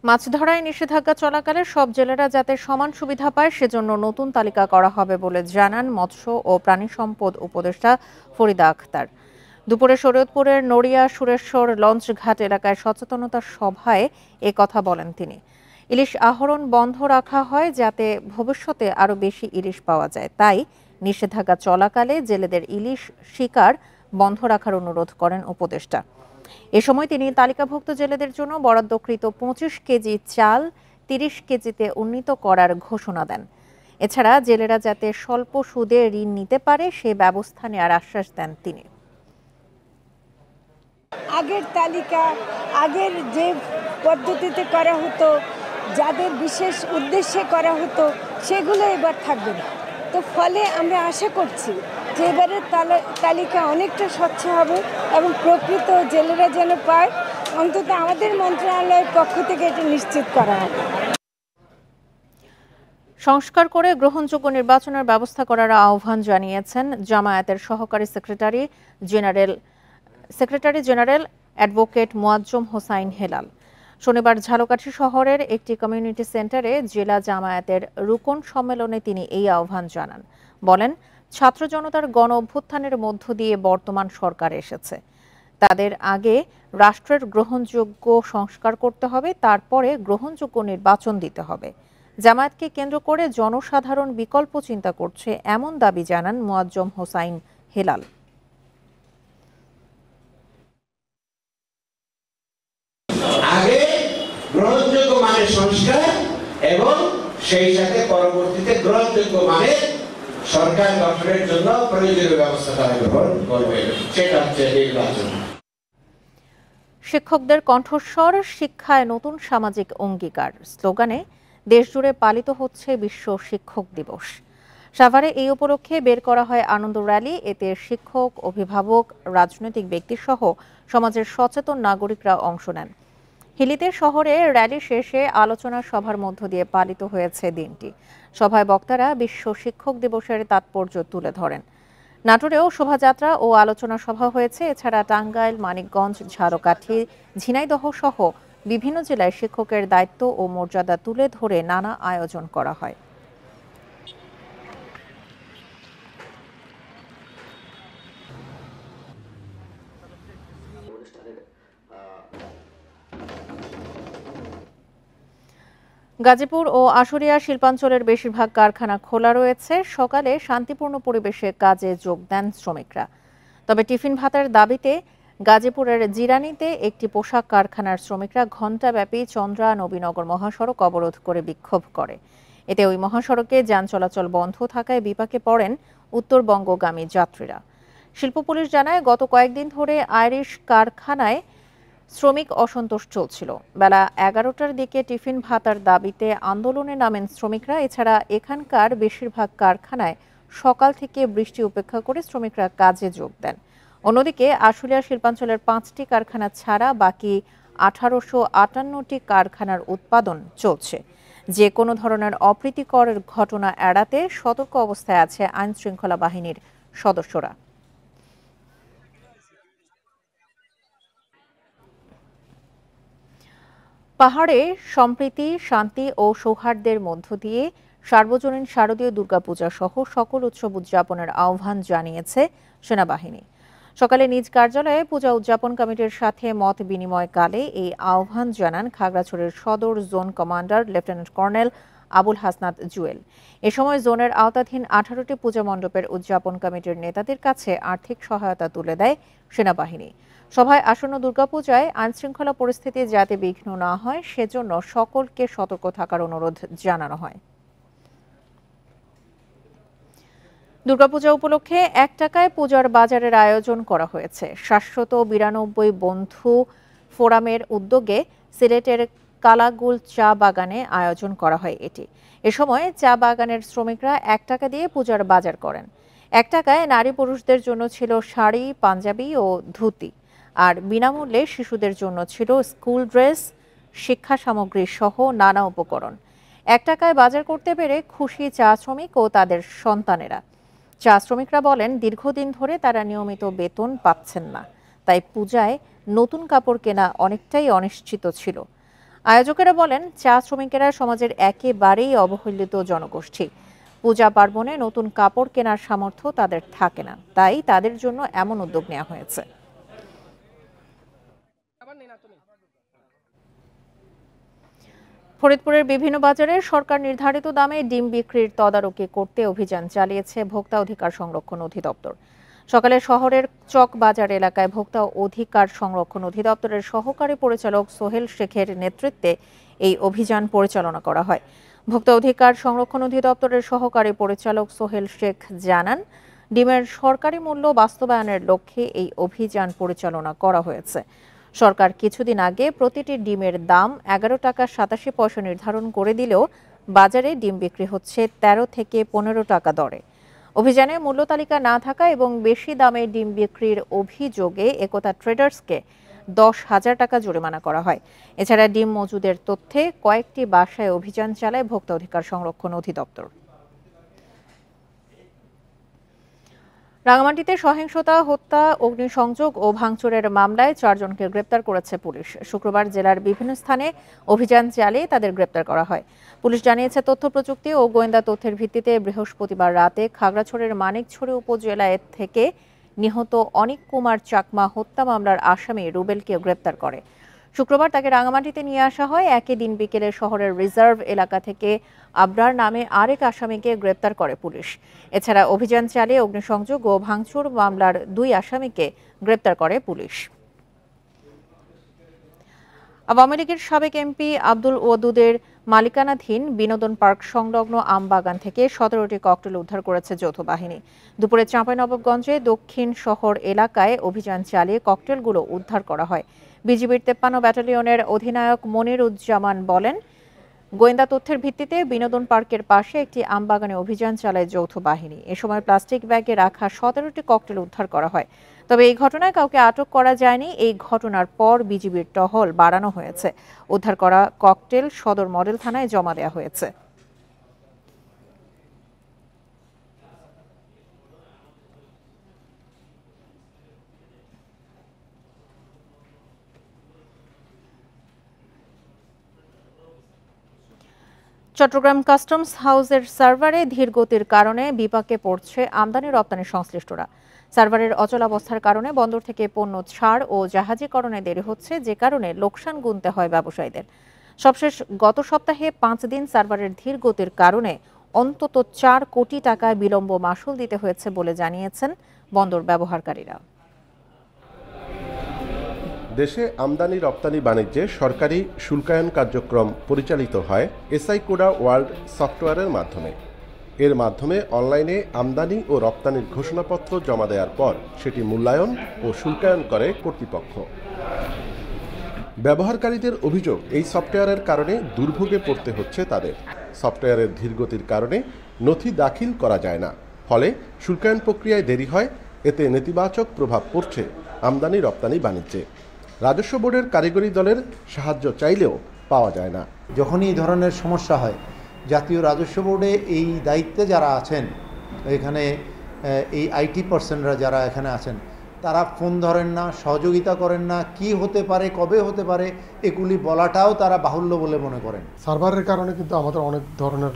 মাছ ধরায় নিষেধাজ্ঞা চলাকালে সব জেলেরা যাতে সমান সুবিধা পায় সেজন্য নতুন তালিকা করা হবে বলে জানান মৎস্য ও প্রাণী সম্পদ উপদেষ্টা ফরিদা আক্তার। দুপুরে শরীয়তপুরের নড়িয়া সুরেশ্বর লঞ্চ ঘাট এলাকায় সচেতনতা সভায় এ কথা বলেন তিনি। ইলিশ আহরণ বন্ধ রাখা হয় যাতে ভবিষ্যতে আরও বেশি ইলিশ পাওয়া যায়, তাই নিষেধাজ্ঞা চলাকালে জেলেদের ইলিশ শিকার বন্ধ রাখার অনুরোধ করেন উপদেষ্টা। এ সময় তিনি তালিকাভুক্ত জেলেদের জন্য বরাদ্দকৃত 25 কেজি চাল 30 কেজিতে উন্নীত করার ঘোষণা দেন। এছাড়া জেলেরা যাতে স্বল্প সুদে ঋণ নিতে পারে সে ব্যবস্থা নেওয়ার আশ্বাস দেন তিনি। আগের তালিকা, আগের যে পদ্ধতিতে করা হতো, যাদের বিশেষ উদ্দেশ্যে করা হতো, সেগুলো এবার থাকবে না। তো ফলে আমরা আশা করছি যে এবারের তালিকা অনেকটা স্বচ্ছ হবে এবং প্রকৃত জেলেরা যেন পায়, অন্তত আমাদের মন্ত্রণালয়ের পক্ষ থেকে এটা নিশ্চিত করা হবে। সংস্কার করে গ্রহণযোগ্য নির্বাচনের ব্যবস্থা করার আহ্বান জানিয়েছেন জামায়াতের সহকারী secretary general advocate Moazzem Hossain Helal. শনিবার ঝালকাঠি শহরের একটি কমিউনিটি সেন্টারে জেলা জামায়াতের রুকন সম্মেলনে তিনি এই আহ্বান জানান। বলেন, ছাত্র জনতার গণ অভ্যুত্থানের মধ্য দিয়ে বর্তমান সরকার এসেছে, তাদের আগে রাষ্ট্রের গ্রহণযোগ্য সংস্কার করতে হবে, তারপরে গ্রহণযোগ্য নির্বাচন দিতে হবে। জামায়াতকে কেন্দ্র করে জনসাধারণ বিকল্প চিন্তা করছে এমন দাবি জানান মোয়াজ্জম হোসাইন হেলাল। আগে গ্রহণযোগ্য মানের সংস্কার এবং সেই সাথে পরবর্তীতে গ্রহণযোগ্য মানের সরকার গঠনের জন্য প্রয়োজনীয় ব্যবস্থা তারা গ্রহণ করবে, সেটা হচ্ছে নির্বাচন। শিক্ষকদের কণ্ঠস্বর, শিক্ষায় নতুন সামাজিক অঙ্গীকার স্লোগানে দেশজুড়ে পালিত হচ্ছে বিশ্ব শিক্ষক দিবস। সাভারে এই উপলক্ষে বের করা হয় আনন্দ র্যালি। এতে শিক্ষক, অভিভাবক, রাজনৈতিক ব্যক্তি সহ সমাজের সচেতন নাগরিকরা অংশ নেন। হিলিতে শহরে র্যালি শেষে আলোচনা সভার মধ্য দিয়ে পালিত হয়েছে দিনটি। সভায় বক্তারা বিশ্ব শিক্ষক দিবসের তাৎপর্য তুলে ধরেন। নাটোরেও শোভাযাত্রা ও আলোচনা সভা হয়েছে। এছাড়া টাঙ্গাইল, মানিকগঞ্জ, ঝালকাঠি, ঝিনাইদহ সহ বিভিন্ন জেলায় শিক্ষকের দায়িত্ব ও মর্যাদা তুলে ধরে নানা আয়োজন করা হয়। গাজীপুর ও আশুলিয়া শিল্পাঞ্চলের বেশিরভাগ কারখানা খোলা রয়েছে। সকালে শান্তিপূর্ণ পরিবেশে কাজে যোগ দেন শ্রমিকরা। তবে টিফিন ভাতার দাবিতে গাজীপুরের জিরানীতে একটি পোশাক কারখানার শ্রমিকরা ঘণ্টাব্যাপী চন্দ্রা নবীনগর মহাসড়ক অবরোধ করে বিক্ষোভ করে। এতে ওই মহাসড়কে যান চলাচল বন্ধ থাকায় বিপাকে পড়েন উত্তরবঙ্গগামী যাত্রীরা। শিল্প পুলিশ জানায়, গত কয়েকদিন ধরে আইরিশ কারখানায় শ্রমিক অসন্তোষ চলছিল। বেলা 11টার দিকে টিফিন ভাতার দাবিতে আন্দোলনে নামেন শ্রমিকরা। এছাড়া এখানকার বেশিরভাগ কারখানায় সকাল থেকে বৃষ্টি উপেক্ষা করে শ্রমিকরা কাজে যোগ দেন। অন্যদিকে আশুলিয়া শিল্পাঞ্চলের 5টি কারখানা ছাড়া বাকি 1858টি কারখানার উৎপাদন চলছে। যে কোনো ধরনের অপ্রীতিকর ঘটনা এড়াতে সতর্ক অবস্থায় আছে আইন শৃঙ্খলা বাহিনীর সদস্যরা। পাহাড়ে সম্প্রীতি, শান্তি ও সৌহার্দ্যের মধ্য দিয়ে সার্বজনীন শারদীয় দুর্গাপূজা সহ সকল উৎসব উদযাপনের আহ্বান জানিয়েছে সেনাবাহিনী। সকালে নিজ কার্যালয়ে পূজা উদযাপন কমিটির সাথে মত বিনিময়কালে এই আহ্বান জানান খাগড়াছড়ির সদর zone commander lieutenant colonel Abul Hasnat Jewel. এ সময় জোনের আওতাধীন 18টি পূজা মণ্ডপের উদযাপন কমিটির নেতাদের কাছে আর্থিক সহায়তা তুলে দেয় সেনাবাহিনী। সভায় আসন্ন দুর্গাপূজায় আইনশৃঙ্খলা পরিস্থিতি যাতে বিঘ্ন না হয় সেজন্য সকলকে সতর্ক থাকার অনুরোধ জানানো হয়। দুর্গাপূজা উপলক্ষে 1 টাকায় পূজার বাজারের আয়োজন করা হয়েছে। 792 বন্ধু ফোরামের উদ্যোগে সিলেটের কালাগুল চা বাগানে আয়োজন করা হয় এটি। এ সময় চা বাগানের শ্রমিকরা 1 টাকা দিয়ে পূজার বাজার করেন। 1 টাকায় নারী পুরুষদের জন্য ছিল শাড়ি, পাঞ্জাবি ও ধুতি, আর বিনামূল্যে শিশুদের জন্য ছিল স্কুল ড্রেস, শিক্ষা সামগ্রী সহ নানা উপকরণ। 1 টাকায় বাজার করতে পেরে খুশি চা শ্রমিক ও তাদের সন্তানেরা। চা শ্রমিকরা বলেন, দীর্ঘদিন ধরে তারা নিয়মিত বেতন পাচ্ছেন না, তাই পূজায় নতুন কাপড় কেনা অনেকটাই অনিশ্চিত ছিল। আয়োজকেরা বলেন, চা শ্রমিকেরা সমাজের একেবারেই অবহেলিত জনগোষ্ঠী। পূজা পার্বণে নতুন কাপড় কেনার সামর্থ্য তাদের থাকে না, তাই তাদের জন্য এমন উদ্যোগ নেওয়া হয়েছে। ফরিদপুরের বিভিন্ন বাজারে সরকার নির্ধারিত দামে ডিম বিক্রির তদারকি করতে অভিযান চালিয়েছে ভোক্তা অধিকার সংরক্ষণ অধিদপ্তর। সকালে শহরের চক বাজার এলাকায় ভোক্তা অধিকার সংরক্ষণ অধিদপ্তরের সহকারী পরিচালক সোহেল শেখের নেতৃত্বে এই অভিযান পরিচালনা করা হয়। ভোক্তা অধিকার সংরক্ষণ অধিদপ্তরের সহকারী পরিচালক সোহেল শেখ জানান, ডিমের সরকারি মূল্য বাস্তবায়নের লক্ষ্যে এই অভিযান পরিচালনা করা হয়েছে। সরকার কিছুদিন আগে প্রতিটি ডিমের দাম 11 টাকা 87 পয়সা নির্ধারণ করে দিলেও বাজারে ডিম বিক্রি হচ্ছে 13 থেকে 15 টাকা দরে। অভিযানে মূল্য তালিকা না থাকা এবং বেশি দামে ডিম বিক্রির অভিযোগে একতা ট্রেডার্সকে 10,000 টাকা জরিমানা করা হয়। এছাড়া ডিম মজুদের তথ্যে কয়েকটি বাসায় অভিযান চালায় ভোক্তা অধিকার সংরক্ষণ অধিদপ্তর। রাঙামাটিতে সহিংসতা, হত্যা, অগ্নিসংযোগ ও ভাঙচুরের মামলায় 4 জনকে গ্রেপ্তার করেছে পুলিশ। শুক্রবার জেলার বিভিন্ন স্থানে অভিযান চালিয়ে তাদের গ্রেপ্তার করা হয়। পুলিশ জানিয়েছে, তথ্য প্রযুক্তি ও গোয়েন্দা তথ্যের ভিত্তিতে বৃহস্পতিবার রাতে খাগড়াছড়ির মানিকছড়ি উপজেলায় থেকে নিহত অনিক কুমার চাকমা হত্যা মামলার আসামি রুবেলকে গ্রেপ্তার করে। শুক্রবার তাকে রাঙামাটিতে নিয়ে আসা হয়। একই দিন বিকেলে শহরের রিজার্ভ এলাকা থেকে আবরার নামে আরেক আসামিকে গ্রেপ্তার করে পুলিশ। এছাড়া অভিযান চালিয়ে অগ্নিসংযোগ ও ভাঙচুর মামলার 2 আসামিকে গ্রেপ্তার করে পুলিশ। আওয়ামী লীগের সাবেক এমপি আব্দুল ওয়াদুদের মালিকানাধীন বিনোদন পার্ক সংলগ্ন আমবাগান থেকে 17টি ককটেল উদ্ধার করেছে যৌথ বাহিনী। দুপুরে চাঁপাইনবাবগঞ্জে দক্ষিণ শহর এলাকায় অভিযান চালিয়ে ককটেলগুলো উদ্ধার করা হয়। বিজিবির 53 ব্যাটালিয়নের অধিনায়ক মনিরুজ্জামান বলেন, গোয়েন্দা তথ্যের ভিত্তিতে বিনোদন পার্কের পাশে একটি আমবাগানে অভিযান চালায় যৌথ বাহিনী। এ সময় প্লাস্টিক ব্যাগে রাখা 17টি ককটেল উদ্ধার করা হয়। তবে এই ঘটনায় কাউকে আটক করা যায়নি। এই ঘটনার পর বিজিবির টহল বাড়ানো হয়েছে। উদ্ধার করা ককটেল সদর মডেল থানায় জমা দেওয়া হয়েছে। চট্টগ্রাম কাস্টমস হাউসের সার্ভারে ধীরগতির কারণে বিপাকে পড়ছে আমদানি রপ্তানি সংশ্লিষ্টরা। সার্ভারের অচলাবস্থার কারণে বন্দর থেকে পণ্য ছাড় ও জাহাজীকরণে দেরি হচ্ছে, যে কারণে লোকসান গুনতে হয় ব্যবসায়ীদের। সবশেষ গত সপ্তাহে 5 দিন সার্ভারের ধীরগতির কারণে অন্তত 4 কোটি টাকা বিলম্ব মাশুল দিতে হয়েছে বলে জানিয়েছেন বন্দর ব্যবহারকারীরা। দেশে আমদানি রপ্তানি বাণিজ্যে সরকারি শুল্কায়ন কার্যক্রম পরিচালিত হয় এসআইকোডা ওয়ার্ল্ড সফটওয়্যারের মাধ্যমে। এর মাধ্যমে অনলাইনে আমদানি ও রপ্তানির ঘোষণাপত্র জমা দেওয়ার পর সেটি মূল্যায়ন ও শুল্কায়ন করে কর্তৃপক্ষ। ব্যবহারকারীদের অভিযোগ, এই সফটওয়্যারের কারণে দুর্ভোগে পড়তে হচ্ছে তাদের। সফটওয়্যারের ধীরগতির কারণে নথি দাখিল করা যায় না, ফলে শুল্কায়ন প্রক্রিয়ায় দেরি হয়। এতে নেতিবাচক প্রভাব পড়ছে আমদানি রপ্তানি বাণিজ্যে। রাজস্ব বোর্ডের কারিগরি দলের সাহায্য চাইলেও পাওয়া যায় না। যখনই এই ধরনের সমস্যা হয়, জাতীয় রাজস্ব বোর্ডে এই দায়িত্বে যারা আছেন, এখানে এই আইটি পার্সনরা যারা এখানে আছেন, তারা ফোন ধরেন না, সহযোগিতা করেন না। কি হতে পারে, কবে হতে পারে, এগুলি বলাটাও তারা বাহুল্য বলে মনে করেন। সার্ভারের কারণে কিন্তু আমাদের অনেক ধরনের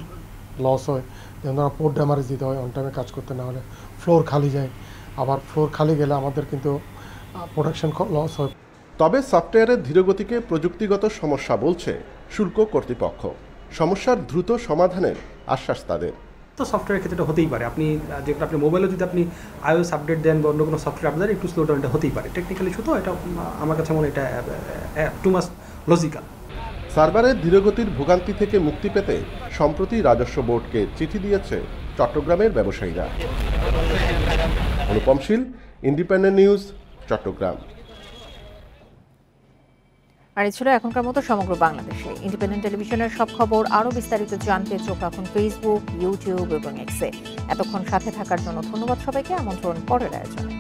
লস হয়। যেমন পোর্ট ড্যামারেজ দিতে হয়, অন টাইমে কাজ করতে না হলে ফ্লোর খালি যায়। আবার ফ্লোর খালি গেলে আমাদের কিন্তু প্রোডাকশন লস হয়। তবে সফটওয়্যারের ধীরগতিকে প্রযুক্তিগত সমস্যা বলছে শুল্ক কর্তৃপক্ষ। সমস্যার দ্রুত সমাধানের আশ্বাস তাদের। তো সফটওয়্যারের ক্ষেত্রে এটা হতেই পারে, আপনি যেটা আপনি মোবাইলে যদি আপনি iOS আপডেট দেন বা অন্য কোনো সফটওয়্যার আপডেট একটু স্লো ডাউন, এটা হতেই পারে। টেকনিক্যালি শুধু এটা আমার কাছে মনে এটা টু মাচ লজিক্যাল। সার্ভারের ধীরগতির ভোগান্তি থেকে মুক্তি পেতে সম্প্রতি রাজস্ব বোর্ডকে চিঠি দিয়েছে চট্টগ্রামের ব্যবসায়ীরা। অনুপম শীল, ইন্ডিপেন্ডেন্ট নিউজ, চট্টগ্রাম। আর এই ছিল এখনকার মতো সমগ্র বাংলাদেশে। ইন্ডিপেন্ডেন্ট টেলিভিশনের সব খবর আরও বিস্তারিত জানতে চোখ রাখুন ফেসবুক, ইউটিউব এবং এক্সে। এতক্ষণ সাথে থাকার জন্য ধন্যবাদ সবাইকে। আমন্ত্রণ পরের আয়োজনে।